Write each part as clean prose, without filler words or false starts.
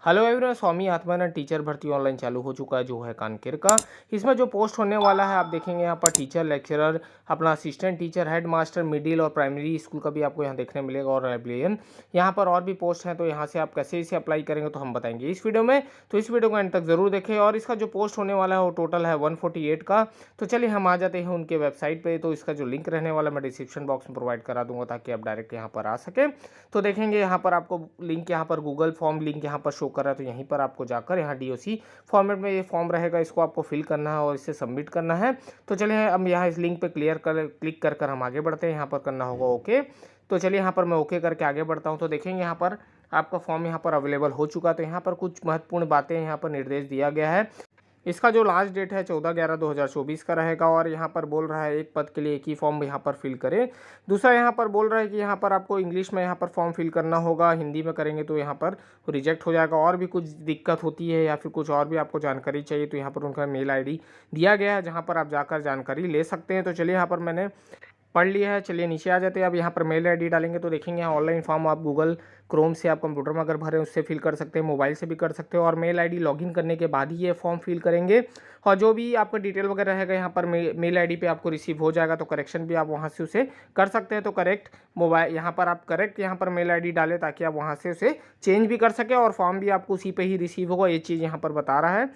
Hello everyone, Swami Atmanand teacher भर्ती online चालू हो चुका है जो है कानकेर का। इसमें जो पोस्ट होने वाला है आप देखेंगे यहाँ पर टीचर, लेक्चरर, अपना assistant teacher, head master, middle और प्राइमरी स्कूल का भी आपको यहाँ देखने मिलेगा और लाइब्रेरियन। यहाँ पर और भी पोस्ट हैं, तो यहाँ से आप कैसे इसे अप्लाई करेंगे तो हम बताएंगे इस वीडियो में। तो इस वीडियो को एंड तक जरूर देखें। और इसका जो पोस्ट होने वाला है वो टोटल है 148 का। तो चलिए हम आ जाते हैं उनके वेबसाइट पर। तो इसका जो लिंक रहने वाला मैं डिस्क्रिप्शन बॉक्स में प्रोवाइड करा दूंगा ताकि आप डायरेक्ट यहाँ पर आ सके। तो देखेंगे यहाँ पर आपको लिंक, यहाँ पर गूगल फॉर्म लिंक यहाँ पर शो कर रहा है, तो यहीं पर आपको जाकर यहाँ डीओसी फॉर्मेट में ये फॉर्म रहेगा, इसको आपको फिल करना है और इसे सबमिट करना है। तो चलिए हम यहाँ इस लिंक पे क्लिक कर हम आगे बढ़ते हैं। यहाँ पर करना होगा ओके। तो चलिए यहाँ पर मैं ओके करके आगे बढ़ता हूँ। तो देखेंगे यहाँ पर आपका फॉर्म यहाँ पर अवेलेबल हो चुका है। तो यहाँ पर कुछ महत्वपूर्ण बातें यहाँ पर निर्देश दिया गया है। इसका जो लास्ट डेट है 14/11/2024 का रहेगा और यहाँ पर बोल रहा है एक पद के लिए एक ही फॉर्म यहाँ पर फिल करें। दूसरा यहाँ पर बोल रहा है कि यहाँ पर आपको इंग्लिश में यहाँ पर फॉर्म फिल करना होगा, हिंदी में करेंगे तो यहाँ पर रिजेक्ट हो जाएगा। और भी कुछ दिक्कत होती है या फिर कुछ और भी आपको जानकारी चाहिए तो यहाँ पर उनका मेल आईडी दिया गया है जहाँ पर आप जाकर जानकारी ले सकते हैं। तो चलिए यहाँ पर मैंने पढ़ लिया है। चलिए नीचे आ जाते हैं। अब यहाँ पर मेल आईडी डालेंगे तो देखेंगे यहाँ ऑनलाइन फॉर्म आप गूगल क्रोम से आप कंप्यूटर में अगर भरें उससे फिल कर सकते हैं, मोबाइल से भी कर सकते हो। और मेल आईडी लॉगिन करने के बाद ही ये फॉर्म फिल करेंगे। और जो भी आपका डिटेल वगैरह रहेगा यहाँ पर मेल आईडी पे आपको रिसीव हो जाएगा। तो करेक्शन भी आप वहाँ से उसे कर सकते हैं। तो करेक्ट मोबाइल यहाँ पर आप करेक्ट यहाँ पर मेल आईडी डालें ताकि आप वहाँ से उसे चेंज भी कर सकें और फॉर्म भी आपको उसी पे ही रिसीव होगा। ये चीज़ यहाँ पर बता रहा है।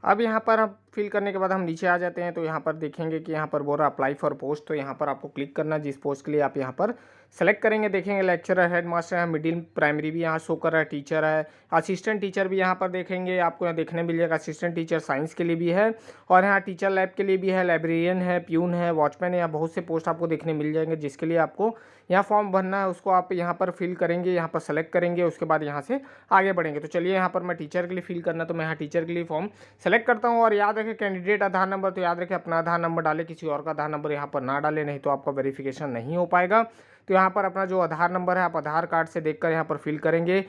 अब यहाँ पर हम फिल करने के बाद हम नीचे आ जाते हैं। तो यहाँ पर देखेंगे कि यहाँ पर बोल रहा अप्लाई फॉर पोस्ट। तो यहाँ पर आपको क्लिक करना है जिस पोस्ट के लिए आप यहाँ पर सेलेक्ट करेंगे। देखेंगे लेक्चरर, हेड मास्टर है, मिडिल प्राइमरी भी यहाँ शो कर रहा है, टीचर है, असिस्टेंट टीचर भी यहाँ पर देखेंगे आपको यहाँ देखने मिल जाएगा। असिस्टेंट टीचर साइंस के लिए भी है और यहाँ टीचर लैब के लिए भी है, लाइब्रेरियन है, प्यून है, वॉचमैन है। यहाँ बहुत से पोस्ट आपको देखने मिल जाएंगे जिसके लिए आपको यहाँ फॉर्म भरना है। उसको आप यहाँ पर फिल करेंगे, यहाँ पर सेलेक्ट करेंगे, उसके बाद यहाँ से आगे बढ़ेंगे। तो चलिए यहाँ पर मैं टीचर के लिए फिल करना, तो मैं यहाँ टीचर के लिए फॉर्म सेलेक्ट करता हूँ। और याद रखें कैंडिडेट आधार नंबर, तो याद रखें अपना आधार नंबर डालें, किसी और का आधार नंबर यहाँ पर ना डालें, नहीं तो आपका वेरिफिकेशन नहीं हो पाएगा। तो यहाँ पर अपना जो आधार नंबर है आप आधार कार्ड से देखकर यहाँ पर फिल करेंगे।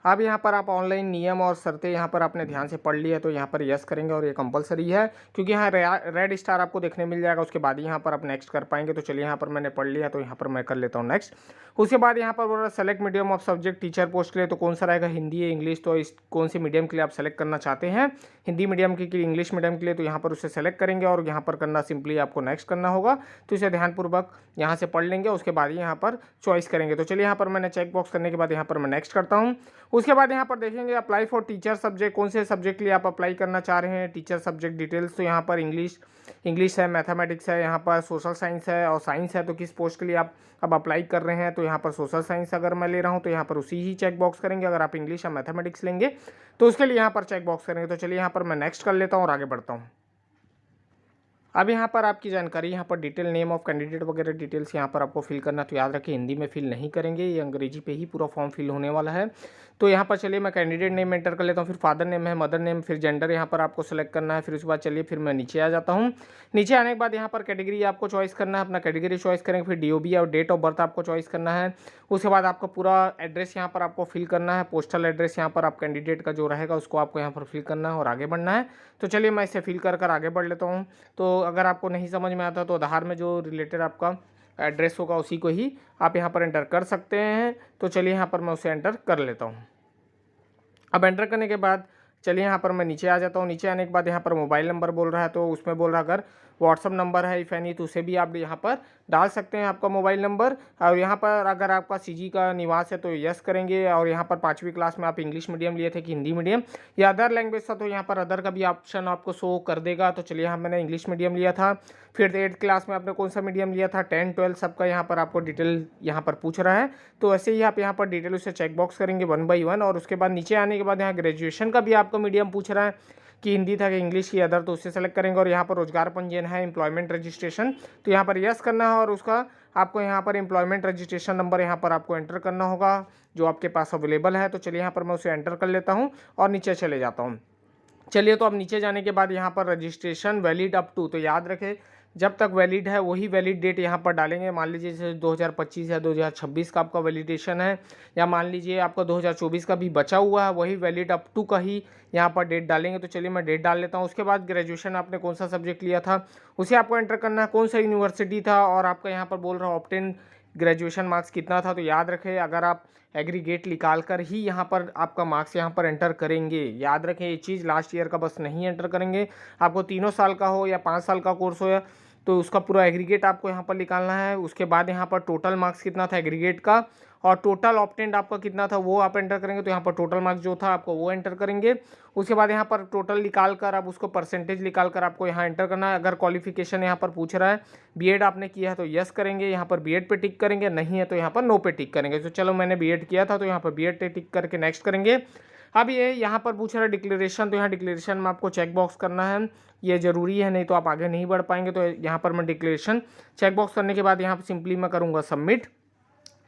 अब यहाँ पर आप ऑनलाइन नियम और शर्तें यहाँ पर आपने ध्यान से पढ़ लिया, तो यहाँ पर यस करेंगे और ये कंपलसरी है क्योंकि यहाँ रेड स्टार आपको देखने मिल जाएगा। उसके बाद यहाँ पर आप नेक्स्ट कर पाएंगे। तो चलिए यहाँ पर मैंने पढ़ लिया, तो यहाँ पर मैं कर लेता हूँ नेक्स्ट। उसके बाद यहाँ पर बोल रहा है select medium of subject teacher post के लिए, तो कौन सा रहेगा, हिंदी या इंग्लिश। तो इस कौन सी मीडियम के लिए आप सेलेक्ट करना चाहते हैं, हिंदी मीडियम के लिए, इंग्लिश मीडियम के लिए, तो यहाँ पर उसे सेलेक्ट करेंगे और यहाँ पर करना सिंपली आपको नेक्स्ट करना होगा। तो इसे ध्यानपूर्वक यहाँ से पढ़ लेंगे, उसके बाद यहाँ पर चॉइस करेंगे। तो चलिए यहाँ पर मैंने चेक बॉक्स करने के बाद यहाँ पर मैं नेक्स्ट करता हूँ। उसके बाद यहाँ पर देखेंगे अप्लाई फॉर टीचर सब्जेक्ट, कौन से सब्जेक्ट के लिए आप अप्लाई करना चाह रहे हैं, टीचर सब्जेक्ट डिटेल्स। तो यहाँ पर इंग्लिश है, मैथमेटिक्स है, यहाँ पर सोशल साइंस है और साइंस है। तो किस पोस्ट के लिए आप अब अप्लाई कर रहे हैं, तो यहाँ पर सोशल साइंस अगर मैं ले रहा हूँ तो यहाँ पर उसी ही चेक बॉक्स करेंगे। अगर आप इंग्लिश या मैथमेटिक्स लेंगे तो उसके लिए यहाँ पर चेक बॉक्स करेंगे। तो चलिए यहाँ पर मैं नेक्स्ट कर लेता हूँ और आगे बढ़ता हूँ। अब यहाँ पर आपकी जानकारी, यहाँ पर डिटेल, नेम ऑफ कैंडिडेट वगैरह डिटेल्स यहाँ पर आपको फिल करना। तो याद रखिए हिंदी में फिल नहीं करेंगे, ये अंग्रेजी पे ही पूरा फॉर्म फिल होने वाला है। तो यहाँ पर चलिए मैं कैंडिडेट नेम एंटर कर लेता हूँ, फिर फादर नेम है, मदर नेम, फिर जेंडर यहाँ पर आपको सेलेक्ट करना है। फिर उसके बाद चलिए फिर मैं नीचे आ जाता हूँ। नीचे आने के बाद यहाँ पर कैटेगरी आपको चॉइस करना है, अपना कैटेगरी चॉइस करेंगे। फिर डीओबी और डेट ऑफ बर्थ आपको चॉइस करना है। उसके बाद आपका पूरा एड्रेस यहाँ पर आपको फिल करना है, पोस्टल एड्रेस यहाँ पर आप कैंडिडेट का जो रहेगा उसको आपको यहाँ पर फिल करना है और आगे बढ़ना है। तो चलिए मैं इसे फिल कर आगे बढ़ लेता हूँ। तो अगर आपको नहीं समझ में आता तो आधार में जो रिलेटेड आपका एड्रेस होगा उसी को ही आप यहाँ पर एंटर कर सकते हैं। तो चलिए यहाँ पर मैं उसे एंटर कर लेता हूँ। अब एंटर करने के बाद चलिए यहाँ पर मैं नीचे आ जाता हूँ। नीचे आने के बाद यहाँ पर मोबाइल नंबर बोल रहा है, तो उसमें बोल रहा है अगर व्हाट्सअप नंबर है इफ़ एनी तो उसे भी आप यहाँ पर डाल सकते हैं आपका मोबाइल नंबर। और यहाँ पर अगर आपका सीजी का निवास है तो यस करेंगे। और यहाँ पर 5वीं क्लास में आप इंग्लिश मीडियम लिए थे कि हिंदी मीडियम या अदर लैंग्वेज था, तो यहाँ पर अदर का भी ऑप्शन आपको शो कर देगा। तो चलिए यहाँ मैंने इंग्लिश मीडियम लिया था। फिर 8th क्लास में आपने कौन सा मीडियम लिया था, 10, 12 सबका यहाँ पर आपको डिटेल यहाँ पर पूछ रहा है। तो ऐसे ही आप यहाँ पर डिटेल उसे चेक बॉक्स करेंगे 1 बाई 1। और उसके बाद नीचे आने के बाद यहाँ ग्रेजुएशन का भी आपका मीडियम पूछ रहा है कि हिंदी था कि इंग्लिश की अदर, तो उससे सेलेक्ट करेंगे। और यहाँ पर रोजगार पंजीयन है, एम्प्लॉयमेंट रजिस्ट्रेशन, तो यहाँ पर यस करना है। और उसका आपको यहाँ पर एम्प्लॉयमेंट रजिस्ट्रेशन नंबर यहाँ पर आपको एंटर करना होगा जो आपके पास अवेलेबल है। तो चलिए यहाँ पर मैं उसे एंटर कर लेता हूँ और नीचे चले जाता हूँ। चलिए तो अब नीचे जाने के बाद यहाँ पर रजिस्ट्रेशन वैलिड अप टू, तो याद रखें जब तक वैलिड है वही वैलिड डेट यहाँ पर डालेंगे। मान लीजिए जैसे 2025 या 2026 का आपका वैलिडेशन है, या मान लीजिए आपका 2024 का भी बचा हुआ है, वही वैलिड अप टू का ही यहाँ पर डेट डालेंगे। तो चलिए मैं डेट डाल लेता हूँ। उसके बाद ग्रेजुएशन आपने कौन सा सब्जेक्ट लिया था उसे आपको एंटर करना है, कौन सा यूनिवर्सिटी था, और आपका यहाँ पर बोल रहा है ऑप्टेन ग्रेजुएशन मार्क्स कितना था। तो याद रखें, अगर आप एग्रीगेट निकाल कर ही यहाँ पर आपका मार्क्स यहाँ पर एंटर करेंगे, याद रखें ये चीज़, लास्ट ईयर का बस नहीं एंटर करेंगे। आपको 3 साल का हो या 5 साल का कोर्स हो, या तो उसका पूरा एग्रीगेट आपको यहाँ पर निकालना है। उसके बाद यहाँ पर टोटल मार्क्स कितना था एग्रीगेट का और टोटल ऑब्टेंड आपका कितना था वो आप एंटर करेंगे। तो यहाँ पर टोटल मार्क्स जो था आपको वो एंटर करेंगे। उसके बाद यहाँ पर टोटल निकाल कर आप उसको परसेंटेज निकाल कर आपको यहाँ एंटर करना है। अगर क्वालिफिकेशन यहाँ पर पूछ रहा है बीएड आपने किया है तो यस करेंगे, यहाँ पर बीएड पे टिक करेंगे, नहीं है तो यहाँ पर नो पे टिक करेंगे। तो चलो मैंने बीएड किया था तो यहाँ पर बीएड पे टिक करके नेक्स्ट करेंगे। अब ये यहाँ पर पूछ रहा है डिक्लेरेशन, तो यहाँ डिक्लेरेशन में आपको चेक बॉक्स करना है, ये ज़रूरी है, नहीं तो आप आगे नहीं बढ़ पाएंगे। तो यहाँ पर मैं डिक्लेरेशन चेक बॉक्स करने के बाद यहाँ पर सिंपली मैं करूँगा सबमिट।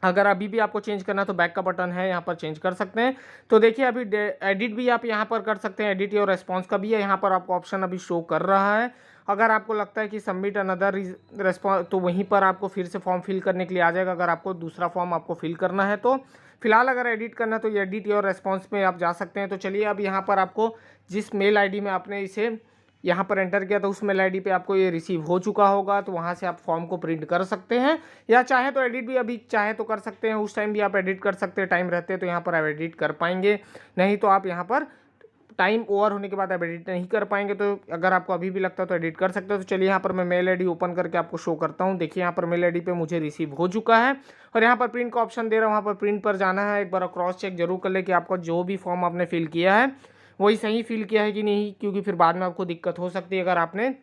अगर अभी भी आपको चेंज करना है तो बैक का बटन है, यहाँ पर चेंज कर सकते हैं। तो देखिए अभी एडिट भी आप यहाँ पर कर सकते हैं, एडिट योर रेस्पॉन्स का भी है, यहाँ पर आपको ऑप्शन अभी शो कर रहा है। अगर आपको लगता है कि सबमिट अनदर रेस्पॉन्स तो वहीं पर आपको फिर से फॉर्म फिल करने के लिए आ जाएगा, अगर आपको दूसरा फॉर्म आपको फिल करना है तो। फिलहाल अगर एडिट करना है तो ये एडिट योर रेस्पॉन्स में आप जा सकते हैं। तो चलिए अब यहाँ पर आपको जिस मेल आईडी में आपने इसे यहाँ पर एंटर किया तो उस मेल आईडी पे आपको ये रिसीव हो चुका होगा, तो वहाँ से आप फॉर्म को प्रिंट कर सकते हैं, या चाहे तो एडिट भी अभी चाहे तो कर सकते हैं, उस टाइम भी आप एडिट कर सकते हैं, टाइम रहते हैं तो यहाँ पर आप एडिट कर पाएंगे, नहीं तो आप यहाँ पर टाइम ओवर होने के बाद आप एडिट नहीं कर पाएंगे। तो अगर आपको अभी भी लगता है तो एडिट कर सकते हो। तो चलिए यहाँ पर मैं मेल आईडी ओपन करके आपको शो करता हूँ। देखिए यहाँ पर मेल आईडी पे मुझे रिसीव हो चुका है और यहाँ पर प्रिंट का ऑप्शन दे रहा हूँ, वहाँ पर प्रिंट पर जाना है। एक बार क्रॉस चेक जरूर कर ले कि आपका जो भी फॉर्म आपने फिल किया है वही सही फिल किया है कि नहीं, क्योंकि फिर बाद में आपको दिक्कत हो सकती है। अगर आपने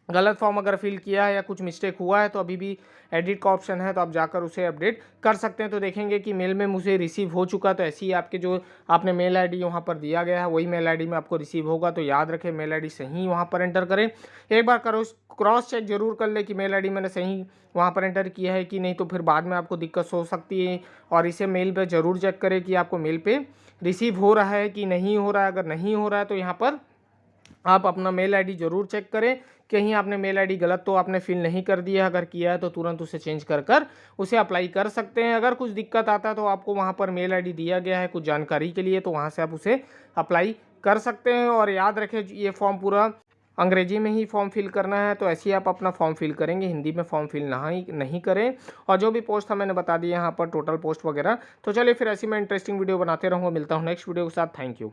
गलत फॉर्म अगर फिल किया है या कुछ मिस्टेक हुआ है तो अभी भी एडिट का ऑप्शन है, तो आप जाकर उसे अपडेट कर सकते हैं। तो देखेंगे कि मेल में मुझे रिसीव हो चुका, तो ऐसे ही आपके जो आपने मेल आईडी वहाँ पर दिया गया है वही मेल आईडी में आपको रिसीव होगा। तो याद रखें मेल आईडी सही वहाँ पर एंटर करें। एक बार क्रॉस चेक जरूर कर ले कि मेल आईडी मैंने सही वहाँ पर एंटर किया है कि नहीं, तो फिर बाद में आपको दिक्कत हो सकती है। और इसे मेल पर ज़रूर चेक करें कि आपको मेल पे रिसीव हो रहा है कि नहीं हो रहा है। अगर नहीं हो रहा है तो यहाँ पर आप अपना मेल आईडी ज़रूर चेक करें, कहीं आपने मेल आईडी गलत तो आपने फिल नहीं कर दिया। अगर किया है तो तुरंत उसे चेंज कर उसे अप्लाई कर सकते हैं। अगर कुछ दिक्कत आता है तो आपको वहाँ पर मेल आईडी दिया गया है कुछ जानकारी के लिए, तो वहाँ से आप उसे अप्लाई कर सकते हैं। और याद रखें ये फॉर्म पूरा अंग्रेजी में ही फॉर्म फिल करना है, तो ऐसे ही आप अपना फॉर्म फिल करेंगे, हिंदी में फॉर्म फिल नहीं करें। और जो भी पोस्ट था मैंने बता दिया यहाँ पर टोटल पोस्ट वगैरह। तो चलिए फिर ऐसी मैं इंटरेस्टिंग वीडियो बनाते रहूँगा। मिलता हूँ नेक्स्ट वीडियो के साथ। Thank you.